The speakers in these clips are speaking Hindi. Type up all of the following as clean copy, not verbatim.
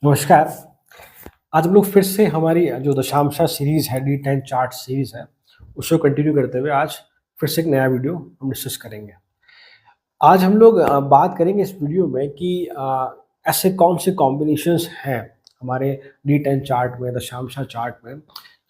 नमस्कार। आज हम लोग फिर से हमारी जो दशांशा सीरीज़ है, डी10 चार्ट सीरीज़ है, उसको कंटिन्यू करते हुए आज फिर से एक नया वीडियो हम डिस्कस करेंगे। आज हम लोग बात करेंगे इस वीडियो में कि ऐसे कौन से कॉम्बिनेशंस हैं हमारे डी10 चार्ट में, दशांशा चार्ट में,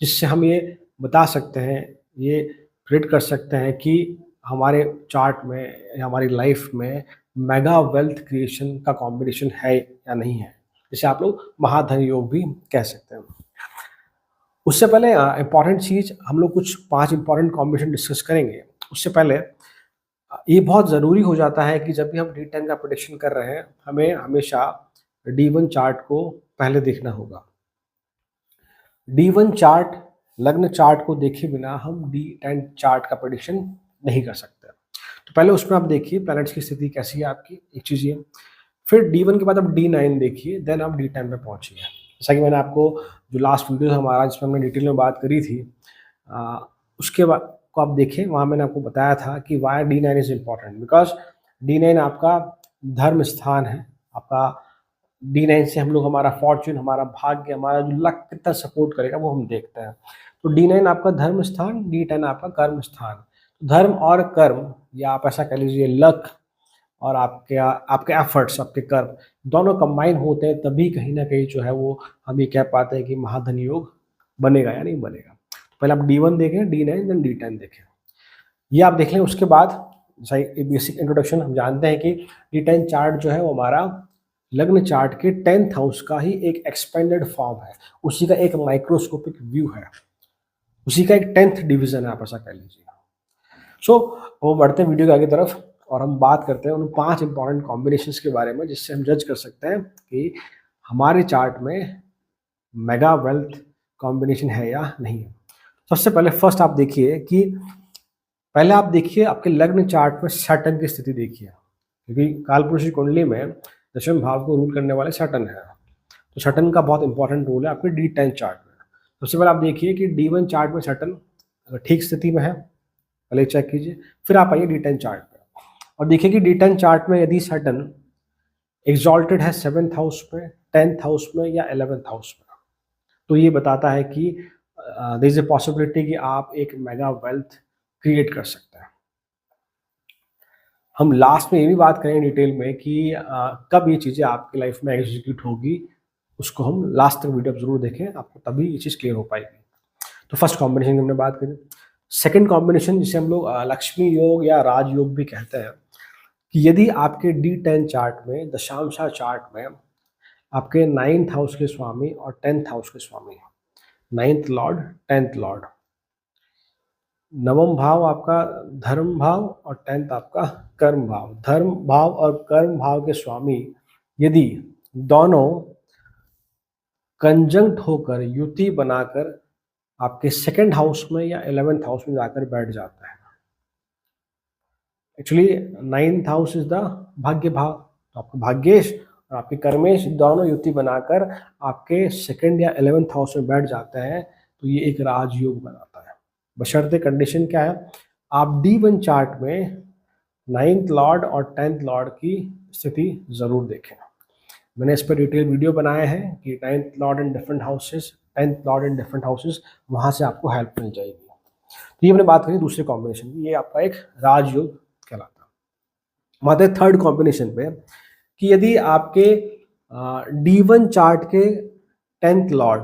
जिससे हम ये बता सकते हैं, ये प्रेडिक्ट कर सकते हैं कि हमारे चार्ट में या हमारी लाइफ में मेगा वेल्थ क्रिएशन का कॉम्बिनेशन है या नहीं है। जिसे आप लोग महाधन योग भी कह सकते हैं। उससे पहले इम्पॉर्टेंट चीज़ हम लोग कुछ 5 इम्पॉर्टेंट कॉम्बिनेशन डिस्कस करेंगे। उससे पहले ये बहुत ज़रूरी हो जाता है कि जब भी हम डी10 का प्रेडिक्शन कर रहे हैं, हमें हमेशा डी1 चार्ट को पहले देखना होगा। डी1 चार्ट, लग्न चार्ट को देखे बिना हम डी10 चार्ट का प्रेडिक्शन नहीं कर सकते। तो पहले उसमें आप देखिए प्लैनेट्स की स्थिति कैसी है आपकी, एक चीज़ ये। फिर डी1 के बाद आप डी9 देखिए, देन आप डी10 पे पहुँचिए। जैसा कि मैंने आपको जो लास्ट वीडियो था हमारा जिसमें हमने डिटेल में बात करी थी, उसके बाद को आप देखें, वहाँ मैंने आपको बताया था कि वाई डी9 इज़ इम्पॉर्टेंट, बिकॉज डी9 आपका धर्म स्थान है। आपका डी9 से हम लोग हमारा फॉर्च्यून, हमारा भाग्य, हमारा जो लक कितना सपोर्ट करेगा वो हम देखते हैं। तो डी9 आपका धर्म स्थान, डी10 आपका कर्म स्थान। धर्म और कर्म, या आप ऐसा कह लीजिए लक और आपके आपके एफर्ट्स, आपके कर्म दोनों कंबाइन होते हैं, तभी कहीं ना कहीं जो है वो हम ये कह पाते हैं कि महाधन योग बनेगा या नहीं बनेगा। तो पहले आप डी1 देखें, डी9, देन डी10 देखें। ये आप देख लें। उसके बाद सही बेसिक इंट्रोडक्शन, हम जानते हैं कि डी10 चार्ट जो है वो हमारा लग्न चार्ट के 10th हाउस का ही एक एक्सपेंडेड फॉर्म है, उसी का एक माइक्रोस्कोपिक व्यू है, उसी का एक 10th डिवीजन है, आप ऐसा कह लीजिए। सो वो बढ़ते हैं वीडियो के आगे तरफ और हम बात करते हैं उन 5 इंपॉर्टेंट कॉम्बिनेशंस के बारे में जिससे हम जज कर सकते हैं कि हमारे चार्ट में मेगा वेल्थ कॉम्बिनेशन है या नहीं है। सबसे पहले फर्स्ट आप देखिए कि पहले आप देखिए आपके लग्न चार्ट में सैटर्न की स्थिति देखिए, क्योंकि कालपुरुष की कुंडली में दशम भाव को रूल करने वाले सैटर्न है। तो सैटर्न का बहुत इंपॉर्टेंट रोल है आपके डी10 चार्ट में। सबसे पहले आप देखिए कि डी1 चार्ट में सैटर्न अगर ठीक स्थिति में है, पहले चेक कीजिए, फिर आप आइए डी10 चार्ट पे और देखिए कि डी10 चार्ट में यदि सैटर्न एग्जॉल्टेड है 7th हाउस में, 10th हाउस में या 11th हाउस में, तो ये बताता है कि देयर इज ए पॉसिबिलिटी कि आप एक मेगा वेल्थ क्रिएट कर सकते हैं। हम लास्ट में ये भी बात करेंगे डिटेल में कि कब ये चीज़ें आपकी लाइफ में एग्जीक्यूट होगी, उसको हम लास्ट तक वीडियो ज़रूर देखें, आपको तभी ये चीज़ क्लियर हो पाएगी। तो फर्स्ट कॉम्बिनेशन की हमने बात करी। सेकंड कॉम्बिनेशन जिसे हम लोग लक्ष्मी योग या राजयोग भी कहते हैं, कि यदि आपके डी10 चार्ट में, दशांशा चार्ट में आपके 9th हाउस के स्वामी और 10th हाउस के स्वामी, 9th लॉर्ड, 10th लॉर्ड, नवम भाव आपका धर्म भाव और 10th आपका कर्म भाव, धर्म भाव और कर्म भाव के स्वामी यदि दोनों कंजंक्ट होकर, युति बनाकर आपके 2nd हाउस में या 11th हाउस में जाकर बैठ जाता है। Actually 9th house is the भाग्य भाव, तो आपके भाग्येश और आपके कर्मेश दोनों युति बनाकर आपके 2nd या 11th हाउस में बैठ जाते हैं, तो ये एक राजयोग बनाता है। बशर्ते कंडीशन क्या है, आप डी1 चार्ट में 9th लॉर्ड और 10th लॉर्ड की स्थिति जरूर देखें। मैंने इस पर डिटेल वीडियो बनाया है कि 9th Lord in different houses, 10th Lord in different houses, वहाँ से आपको हेल्प मिल जाएगी। तो ये हमने बात करी दूसरे कॉम्बिनेशन की, ये आपका एक राजयोग कहलाता है। आते हैं थर्ड कॉम्बिनेशन पे कि यदि आपके डी1 चार्ट के 10th लॉर्ड,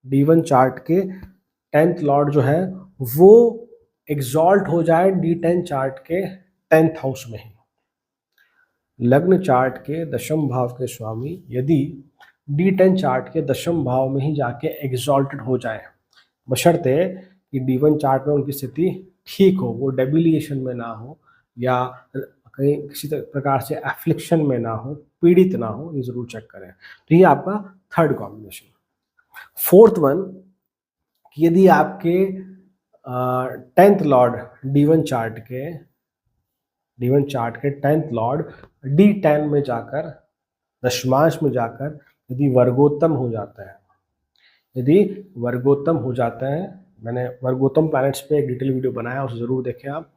डी1 चार्ट के 10th लॉर्ड जो है वो एग्जॉल्ट हो जाए डी10 चार्ट के 10th हाउस में ही। लग्न चार्ट के दशम भाव के स्वामी यदि डी10 चार्ट के दशम भाव में ही जाके एग्जॉल्टेड हो जाए, बशर्ते कि डी1 चार्ट में उनकी स्थिति ठीक हो, वो डेबिलिएशन में ना हो या कहीं किसी प्रकार से एफ्लिक्शन में ना हो, पीड़ित ना हो, ये जरूर चेक करें। तो ये आपका थर्ड कॉम्बिनेशन। फोर्थ वन कि यदि आपके 10th लॉर्ड डी1 चार्ट के 10th लॉर्ड डी10 में जाकर, दशमांश में जाकर यदि वर्गोत्तम हो जाता है, यदि वर्गोत्तम हो जाता है, मैंने वर्गोत्तम प्लैनेट्स पे एक डिटेल वीडियो बनाया, उसे ज़रूर देखें आप।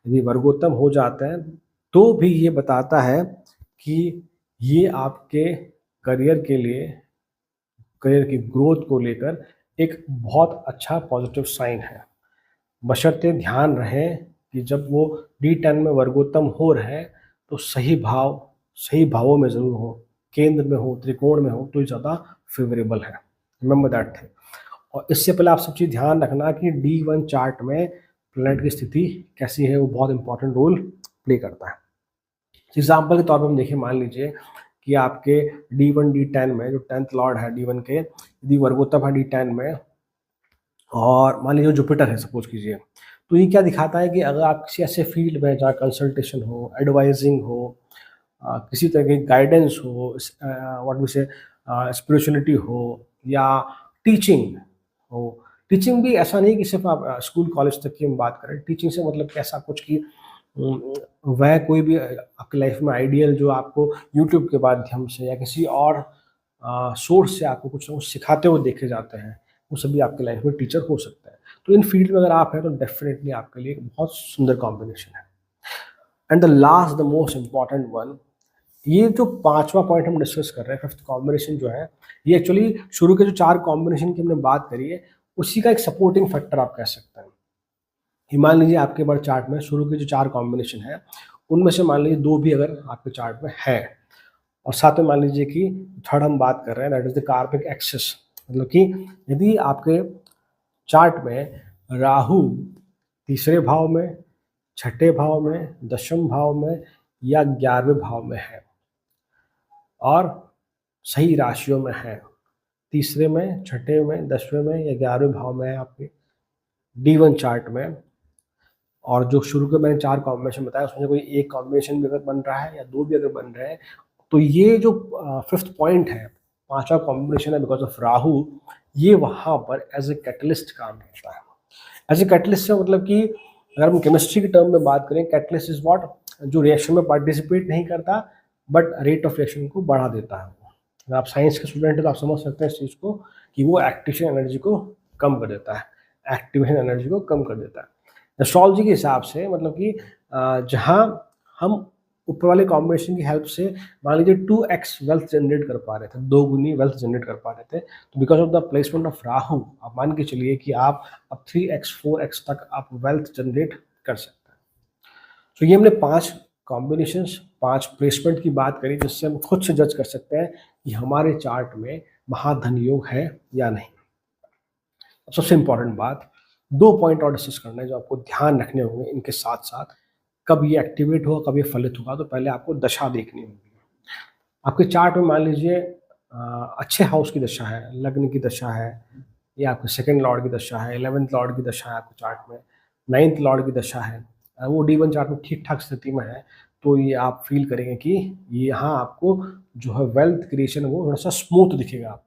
यदि वर्गोत्तम हो जाता है तो भी ये बताता है कि ये आपके करियर के लिए, करियर की ग्रोथ को लेकर एक बहुत अच्छा पॉजिटिव साइन है। बशर्ते ध्यान रहे कि जब वो D10 में वर्गोत्तम हो रहे हैं तो सही भावों में ज़रूर हो, केंद्र में हो, त्रिकोण में हो तो ये ज़्यादा फेवरेबल है। Remember that thing. और इससे पहले आप सब चीज़ ध्यान रखना कि D1 चार्ट में प्लैनेट की स्थिति कैसी है, वो बहुत इंपॉर्टेंट रोल प्ले करता है। एग्जाम्पल के तौर पर हम देखें, मान लीजिए कि आपके D1 D10 में जो 10th लॉर्ड है D1 के, यदि वर्गोत्तम है D10 में और मान लीजिए जुपिटर है सपोज कीजिए, तो ये क्या दिखाता है कि अगर आप किसी ऐसे फील्ड में जहाँ कंसल्टेशन हो, एडवाइजिंग हो, किसी तरह की गाइडेंस हो, व्हाट वी से स्पिरिचुअलिटी हो या टीचिंग हो। टीचिंग भी ऐसा नहीं कि सिर्फ आप स्कूल कॉलेज तक की हम बात करें। टीचिंग से मतलब कैसा कुछ कि वह कोई भी आपकी लाइफ में आइडियल जो आपको यूट्यूब के माध्यम से या किसी और सोर्स से आपको कुछ ना कुछ सिखाते हुए देखे जाते हैं, वो सभी आपके लाइफ में टीचर हो सकता है। तो इन फील्ड में अगर आप हैं तो डेफिनेटली आपके लिए एक बहुत सुंदर कॉम्बिनेशन है। And the last the most important one, ये जो पांचवा पॉइंट हम डिस्कस कर रहे हैं, फिफ्थ कॉम्बिनेशन जो है, ये एक्चुअली शुरू के जो चार कॉम्बिनेशन की हमने बात करी है उसी का एक सपोर्टिंग फैक्टर आप कह सकते हैं। कि मान लीजिए आपके बर्थ चार्ट में शुरू के जो चार कॉम्बिनेशन है उनमें से मान लीजिए दो भी अगर आपके चार्ट में है, और साथ में मान लीजिए कि थर्ड हम बात कर रहे हैं, दैट इज द कार्मिक एक्सिस। मतलब कि यदि आपके चार्ट में राहु तीसरे भाव में, छठे भाव में, दशम भाव में या 11वें भाव में है और सही राशियों में है, तीसरे में, छठे में, 10वें में या 11वें भाव में है आपके D1 चार्ट में, और जो शुरू के मैंने चार कॉम्बिनेशन बताया उसमें कोई एक कॉम्बिनेशन भी अगर बन रहा है या दो भी अगर बन रहे हैं, तो ये जो फिफ्थ पॉइंट है, पांचवा कॉम्बिनेशन है बिकॉज ऑफ राहु, ये वहाँ पर एज ए कैटलिस्ट काम करता है। एज ए कैटलिस्ट से मतलब कि अगर हम केमिस्ट्री के टर्म में बात करें, कैटलिस्ट इज व्हाट, जो रिएक्शन में पार्टिसिपेट नहीं करता बट रेट ऑफ रिएक्शन को बढ़ा देता है। अगर आप साइंस के स्टूडेंट हैं तो आप समझ सकते हैं इस चीज़ को कि वो एक्टिवेशन एनर्जी को कम कर देता है, एक्टिवेशन एनर्जी को कम कर देता है। एस्ट्रोलॉजी के हिसाब से मतलब कि जहाँ हम ऊपर वाले कॉम्बिनेशन की हेल्प से मान लीजिए 2x वेल्थ जनरेट कर पा रहे थे, 2 गुनी वेल्थ जनरेट कर पा रहे थे, तो because of the placement of Rahu आप मान के चलिए कि आप अब 3x 4x तक आप वेल्थ जनरेट कर सकते हैं। तो ये हमने 5 कॉम्बिनेशंस, 5 प्लेसमेंट की बात करी जिससे हम खुद से जज कर सकते हैं कि हमारे चार्ट में महाधन योग है या नहीं। अब सबसे इंपॉर्टेंट बात, 2 पॉइंट और डिस्कस करना है जो आपको ध्यान रखने होंगे इनके साथ साथ। कब ये एक्टिवेट होगा, कब ये फलित होगा, तो पहले आपको दशा देखनी होगी। आपके चार्ट में मान लीजिए अच्छे हाउस की दशा है, लग्न की दशा है, या आपके सेकंड लॉर्ड की दशा है, 11th लॉर्ड की दशा है आपके चार्ट में, 9th लॉर्ड की दशा है, वो D1 चार्ट में ठीक ठाक स्थिति में है, तो ये आप फील करेंगे कि यहाँ आपको जो है वेल्थ क्रिएशन वो थोड़ा सा स्मूथ दिखेगा आपको।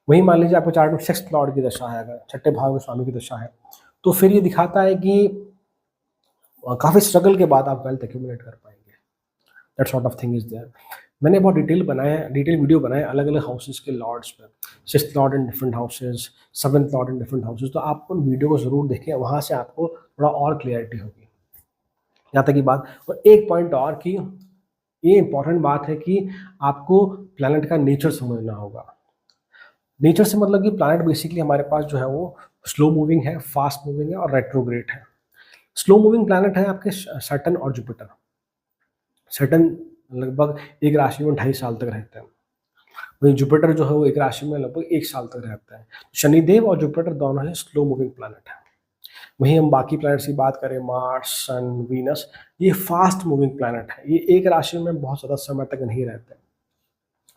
वहीं मान लीजिए आपके चार्ट में 6th लॉर्ड की दशा है, अगर छठे भाव में स्वामी की दशा है, तो फिर ये दिखाता है कि काफ़ी स्ट्रगल के बाद आप वेल्थ एक्यूमुलेट कर पाएंगे। That sort of thing is there. मैंने बहुत डिटेल वीडियो बनाए अलग अलग हाउसेज के लॉर्ड्स पे, 6th Lord in different houses, 7th Lord in different houses, तो आप उन वीडियो को ज़रूर देखें, वहाँ से आपको थोड़ा और क्लियरिटी होगी। यहाँ तक की बात। और एक पॉइंट और कि ये इंपॉर्टेंट बात है कि आपको प्लैनेट का नेचर समझना होगा। नेचर से मतलब कि प्लैनेट बेसिकली हमारे पास जो है वो स्लो मूविंग है, फास्ट मूविंग है और रेट्रोग्रेड है। स्लो मूविंग प्लैनेट है आपके सैटर्न और जुपिटर। सैटर्न लगभग एक राशि में 2.5 साल तक रहते हैं, वहीं जुपिटर जो है वो एक राशि में लगभग 1 साल तक रहता है। शनिदेव और जुपिटर दोनों ही स्लो मूविंग प्लैनेट है। वहीं हम बाकी प्लैनेट्स की बात करें, मार्स, सन, वीनस, ये फास्ट मूविंग प्लैनेट है, ये एक राशि में बहुत ज़्यादा समय तक नहीं रहते।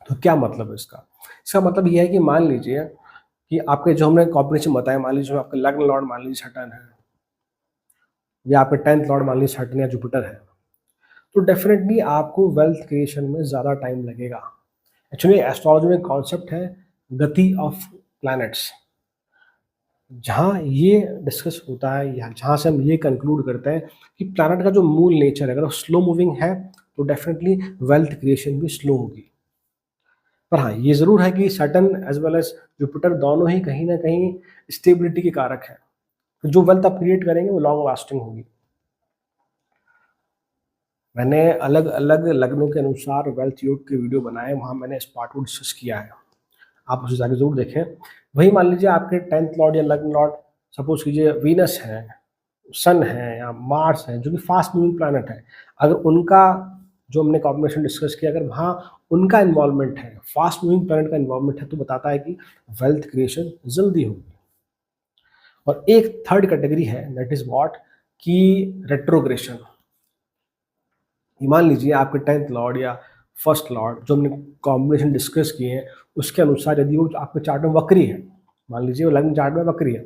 तो क्या मतलब है इसका? इसका मतलब ये है कि मान लीजिए कि आपके जो हमने कॉम्बिनेशन बताया, मान लीजिए आपका लग्न लॉर्ड मान लीजिए सैटर्न है, या आपके 10th लॉर्ड मान लीजिए सैटर्न या जुपिटर है, तो डेफिनेटली आपको वेल्थ क्रिएशन में ज़्यादा टाइम लगेगा। एक्चुअली एस्ट्रोलॉजी में कॉन्सेप्ट है गति ऑफ प्लैनेट्स, जहाँ ये डिस्कस होता है या जहाँ से हम ये कंक्लूड करते हैं कि प्लैनेट का जो मूल नेचर है, अगर वो स्लो मूविंग है तो डेफिनेटली वेल्थ क्रिएशन भी स्लो होगी। पर हाँ, ये ज़रूर है कि Saturn as well as Jupiter दोनों ही कहीं ना कहीं स्टेबिलिटी के कारक हैं, तो जो वेल्थ आप क्रिएट करेंगे वो लॉन्ग लास्टिंग होगी। मैंने अलग अलग लग्नों के अनुसार वेल्थ योग के वीडियो बनाए, वहाँ मैंने इस पार्ट को डिस्कस किया है, आप उसे जाके ज़रूर देखें। वही मान लीजिए आपके 10th लॉर्ड या लग्न लॉर्ड सपोज कीजिए वीनस है, सन है या मार्स है, जो कि फास्ट मूविंग प्लैनेट है, अगर उनका जो हमने कॉम्बिनेशन डिस्कस किया, अगर वहाँ उनका इन्वॉल्वमेंट है, फास्ट मूविंग प्लैनेट का इन्वॉल्वमेंट है, तो बताता है कि वेल्थ क्रिएशन जल्दी होगी। और एक थर्ड कैटेगरी है, दैट इज व्हाट, कि रेट्रोग्रेशन। मान लीजिए आपके 10th लॉर्ड या फर्स्ट लॉर्ड जो हमने कॉम्बिनेशन डिस्कस किए हैं, उसके अनुसार यदि वो आपके चार्ट में वक्री है, मान लीजिए वो लग्न चार्ट में वक्री है,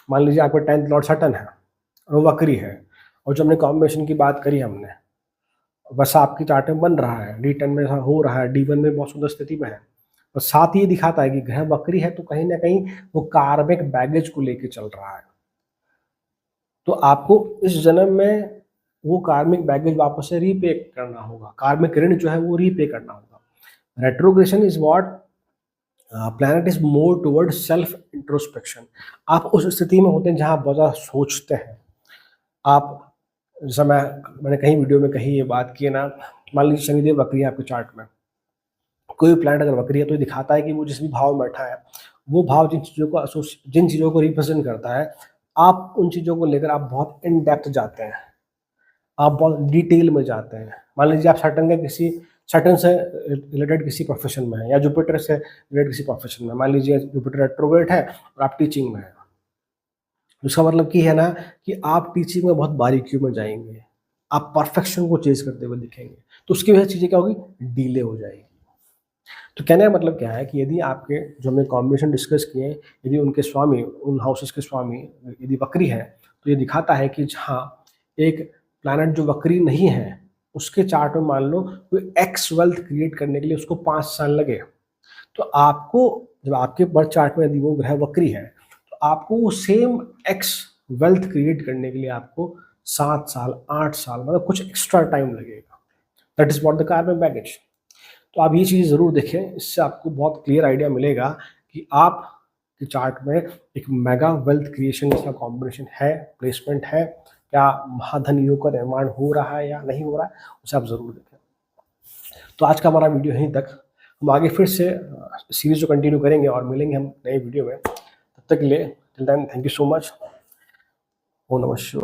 मान लीजिए आपके 10th लॉर्ड सटन है और वो वक्री है, और जो हमने कॉम्बिनेशन की बात करी हमने, वैसा आपकी चार्ट में बन रहा है, D10 में ऐसा हो रहा है, D1 में बहुत सुंदर स्थिति में है, और साथ ही ये दिखाता है कि ग्रह वक्री है, तो कहीं ना कहीं वो कार्मिक बैगेज को लेके चल रहा है। तो आपको इस जन्म में वो कार्मिक बैगेज वापस से रीपे करना होगा, कार्मिक ऋण जो है वो रीपे करना होगा। Retrogression is what, planet is more toward self introspection. आप उस स्थिति में होते हैं जहाँ आप बहुत ज़्यादा सोचते हैं। आप जैसा मैंने कहीं वीडियो में कही ये बात की है ना, मान लीजिए शनिदेव वक्री है आपके चार्ट में, कोई प्लैनेट अगर वक्री है तो ये दिखाता है कि वो जिस भी भाव में बैठा है, वो भाव जिन चीज़ों को रिप्रेजेंट करता है, आप उन चीज़ों को लेकर आप बहुत इन डेप्थ जाते हैं, आप बहुत डिटेल में जाते हैं। मान लीजिए आप सैटर्न से रिलेटेड किसी प्रोफेशन में है, या जुपिटर से रिलेटेड किसी प्रोफेशन में, मान लीजिए जुपिटर रेट्रोग्रेड है और आप टीचिंग में हैं, उसका मतलब की है ना कि आप टीचिंग में बहुत बारीकियों में जाएंगे, आप परफेक्शन को चेज करते हुए दिखेंगे, तो उसकी वजह से चीज़ें क्या होगी, डिले हो जाएगी। तो कहने का मतलब क्या है कि यदि आपके जो हमने कॉम्बिनेशन डिस्कस किए हैं, यदि उनके स्वामी, उन हाउसेस के स्वामी यदि वक्री है, तो ये दिखाता है कि जहाँ एक प्लैनेट जो वक्री नहीं है, उसके चार्ट में मान लो कोई एक्स वेल्थ क्रिएट करने के लिए उसको 5 साल लगे, तो आपको जब आपके बर्थ चार्ट में यदि वो ग्रह वक्री है, तो आपको वो सेम एक्स वेल्थ क्रिएट करने के लिए आपको 7 साल 8 साल मतलब कुछ एक्स्ट्रा टाइम लगेगा। दैट इज व्हाट द कार्मिक बैगेज। तो आप ये चीज़ ज़रूर देखें, इससे आपको बहुत क्लियर आइडिया मिलेगा कि आप के चार्ट में एक मेगा वेल्थ क्रिएशन इसका कॉम्बिनेशन है, प्लेसमेंट है, क्या महाधन योग का निर्माण हो रहा है या नहीं हो रहा है, उसे आप ज़रूर देखें। तो आज का हमारा वीडियो यहीं तक, हम आगे फिर से सीरीज को कंटिन्यू करेंगे और मिलेंगे हम नए वीडियो में। तब तक के लिए till then thank you so much. ओम नमः शिवाय।